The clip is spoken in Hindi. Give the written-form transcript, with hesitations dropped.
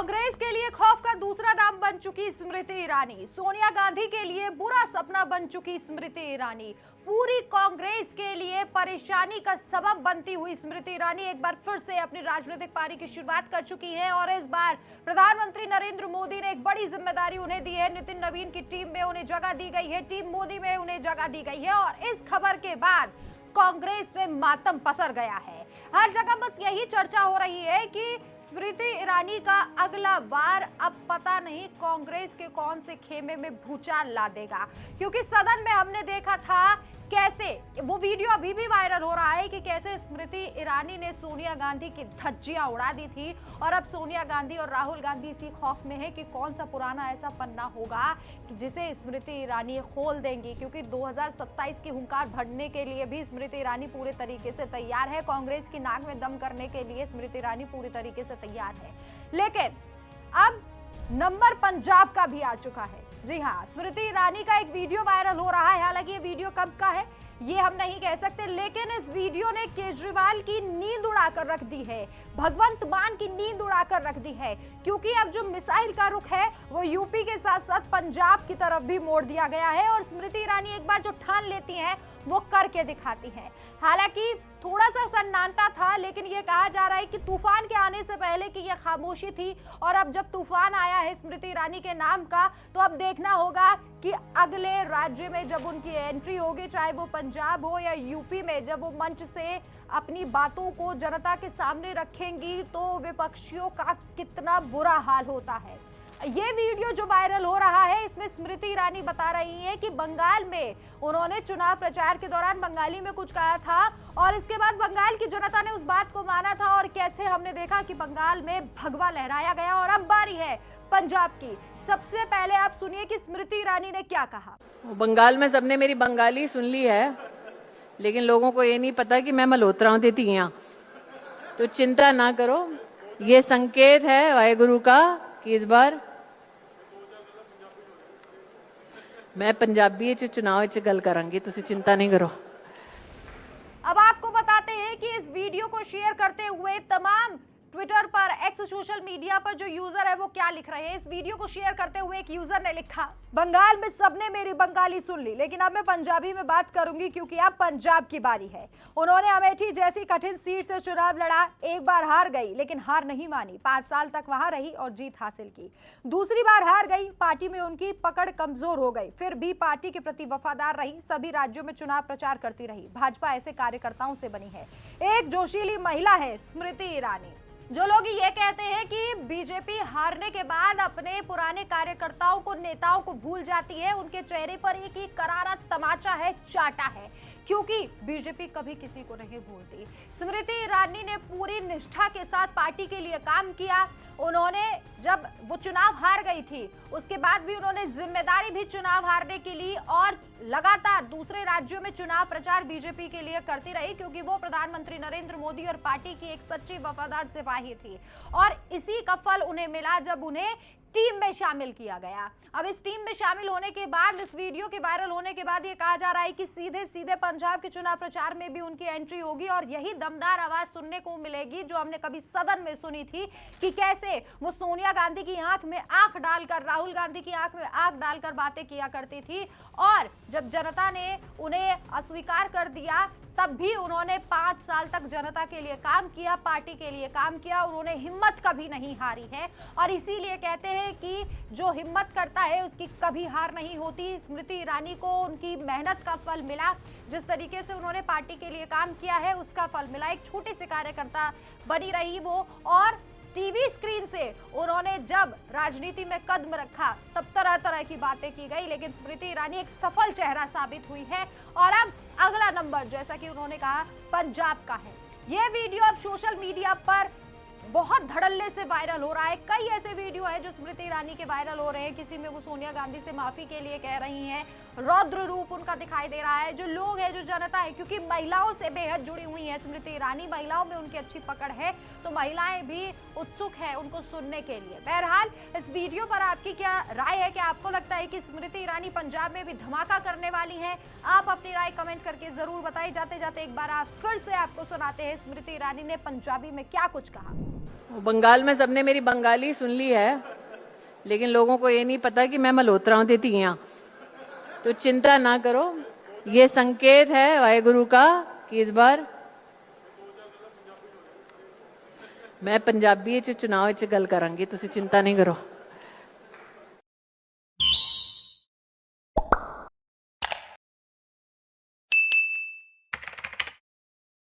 कांग्रेस के लिए खौफ का दूसरा नाम बन चुकी स्मृति ईरानी। सोनिया गांधी के लिए बुरा सपना बन चुकी स्मृति ईरानी। पूरी कांग्रेस के लिए परेशानी का सबब बनती हुई स्मृति ईरानी एक बार फिर से अपनी राजनीतिक पारी की शुरुआत कर चुकी हैं और इस बार प्रधानमंत्री नरेंद्र मोदी ने एक बड़ी जिम्मेदारी उन्हें दी है। नितिन नवीन की टीम में उन्हें जगह दी गई है, टीम मोदी में उन्हें जगह दी गई है और इस खबर के बाद कांग्रेस में मातम पसर गया है। हर जगह बस यही चर्चा हो रही है कि स्मृति ईरानी का अगला वार अब पता नहीं कांग्रेस के कौन से खेमे में भूचाल ला देगा, क्योंकि सदन में हमने देखा था कैसे वो वीडियो अभी भी वायरल हो रहा है कि कैसे स्मृति ईरानी ने सोनिया गांधी की धज्जियां उड़ा दी थी और अब सोनिया गांधी और राहुल गांधी इसी खौफ में है कि कौन सा पुराना ऐसा पन्ना होगा जिसे स्मृति ईरानी खोल देंगी, क्योंकि 2027 की हुंकार भरने के लिए भी स्मृति ईरानी पूरे तरीके से तैयार है। कांग्रेस की नाक में दम करने के लिए स्मृति ईरानी पूरी तरीके से तैयार है। लेकिन अब नंबर पंजाब का भी आ चुका है। जी हाँ, स्मृति ईरानी का एक वीडियो वायरल हो रहा है। हालांकि ये वीडियो कब का है ये हम नहीं कह सकते, लेकिन इस वीडियो ने केजरीवाल की नींद उड़ाकर रख दी है, भगवंत मान की नींद उड़ाकर रख दी है, क्योंकि अब जो मिसाइल का रुख है वो यूपी के साथ साथ पंजाब की तरफ भी मोड़ दिया गया है और स्मृति ईरानी एक बार जो ठान लेती हैं वो करके दिखाती हैं। हालांकि थोड़ा सा सन्नाटा था, लेकिन ये कहा जा रहा है कि तूफान के आने से पहले की यह खामोशी थी और अब जब तूफान आया है स्मृति ईरानी के नाम का, तो अब देखना होगा कि अगले राज्य में जब उनकी एंट्री होगी, चाहे वो पंजाब हो या यूपी में, जब वो मंच से अपनी बातों को जनता के सामने रखेंगी तो विपक्षियों का कितना बुरा हाल होता है। ये वीडियो जो वायरल हो रहा है इसमें स्मृति ईरानी बता रही है कि बंगाल में उन्होंने चुनाव प्रचार के दौरान बंगाली में कुछ कहा था और इसके बाद बंगाल की जनता ने उस बात को माना था और कैसे हमने देखा कि बंगाल में भगवा लहराया गया। और अब बारी है पंजाब की। सबसे पहले आप सुनिए कि स्मृति ईरानी ने क्या कहा। बंगाल में सबने मेरी बंगाली सुन ली है, लेकिन लोगों को ये नहीं पता कि मैं मल्होत्रा देती यहाँ, तो चिंता ना करो। ये संकेत है वाहेगुरु का कि इस बार मैं पंजाबी चुनाव गल करांगी, तुसी चिंता नहीं करो। अब आपको बताते हैं कि इस वीडियो को शेयर करते हुए तमाम ट्विटर पर, एक्स सोशल मीडिया पर जो यूजर है वो क्या लिख रहे हैं। इस वीडियो को शेयर करते हुए एक यूजर ने लिखा, बंगाल में सबने मेरी बंगाली सुन ली, लेकिन अब मैं पंजाबी में बात करूंगी क्योंकि अब पंजाब की बारी है। उन्होंने अमेठी जैसी कठिन सीट से चुनाव लड़ा, एक बार हार गई लेकिन हार नहीं मानी, 5 साल तक वहां रही और जीत हासिल की। दूसरी बार हार गई, पार्टी में उनकी पकड़ कमजोर हो गई, फिर भी पार्टी के प्रति वफादार रही, सभी राज्यों में चुनाव प्रचार करती रही। भाजपा ऐसे कार्यकर्ताओं से बनी है। एक जोशीली महिला है स्मृति ईरानी। जो लोग ये कहते हैं कि बीजेपी हारने के बाद अपने पुराने कार्यकर्ताओं को, नेताओं को भूल जाती है, उनके चेहरे पर एक ही करारा तमाचा है, चाटा है, क्योंकि बीजेपी कभी किसी को नहीं भूलती। स्मृति ईरानी ने पूरी निष्ठा के साथ पार्टी के लिए काम किया। उन्होंने जब वो चुनाव हार गई थी उसके बाद भी उन्होंने जिम्मेदारी भी चुनाव हारने के लिए और लगातार दूसरे राज्यों में चुनाव प्रचार बीजेपी के लिए करती रही, क्योंकि वो प्रधानमंत्री नरेंद्र मोदी और पार्टी की एक सच्ची वफादार सिपाही थी और इसी का फल उन्हें मिला जब उन्हें टीम में शामिल किया गया। अब इस टीम में शामिल होने के बाद, इस वीडियो के वायरल होने के बाद ये कहा जा रहा है कि सीधे सीधे पंजाब के चुनाव प्रचार में भी उनकी एंट्री होगी और यही दमदार आवाज सुनने को मिलेगी जो हमने कभी सदन में सुनी थी कि कैसे वो सोनिया गांधी की आंख में आंख डालकर, राहुल गांधी की आंख में आंख डालकर बातें किया करती थी और जब जनता ने उन्हें अस्वीकार कर दिया तब भी उन्होंने 5 साल तक जनता के लिए काम किया, पार्टी के लिए काम किया। उन्होंने हिम्मत कभी नहीं हारी है और इसीलिए कहते हैं कि जो हिम्मत करता है उसकी कभी हार नहीं होती। स्मृति ईरानी को उनकी मेहनत का फल मिला, जिस तरीके से उन्होंने पार्टी के लिए काम किया है उसका फल मिला। एक छोटी सी कार्यकर्ता बनी रही वो और टीवी स्क्रीन से उन्होंने जब राजनीति में कदम रखा तब तरह तरह की बातें की गई, लेकिन स्मृति ईरानी एक सफल चेहरा साबित हुई है और अब अगला नंबर, जैसा कि उन्होंने कहा, पंजाब का है। यह वीडियो अब सोशल मीडिया पर बहुत धड़ल्ले से वायरल हो रहा है। कई ऐसे वीडियो हैं जो स्मृति ईरानी के वायरल हो रहे हैं। किसी में वो सोनिया गांधी से माफी के लिए कह रही हैं, रौद्र रूप उनका दिखाई दे रहा है। जो लोग हैं, जो जनता है, क्योंकि महिलाओं से बेहद जुड़ी हुई है स्मृति ईरानी, महिलाओं में उनकी अच्छी पकड़ है, तो महिलाएं भी उत्सुक है उनको सुनने के लिए। बहरहाल इस वीडियो पर आपकी क्या राय है? क्या आपको लगता है कि स्मृति ईरानी पंजाब में भी धमाका करने वाली है? आप अपनी राय कमेंट करके जरूर बताइए। जाते जाते एक बार आप फिर से आपको सुनाते हैं स्मृति ईरानी ने पंजाबी में क्या कुछ कहा। बंगाल में सबने मेरी बंगाली सुन ली है, लेकिन लोगों को ये नहीं पता कि मैं मल्होत्राओं की धीआं। तो चिंता ना करो, ये संकेत है वाहेगुरु का कि इस बार मैं पंजाबी च चुनाव च गल करांगी, तुसी चिंता नहीं करो।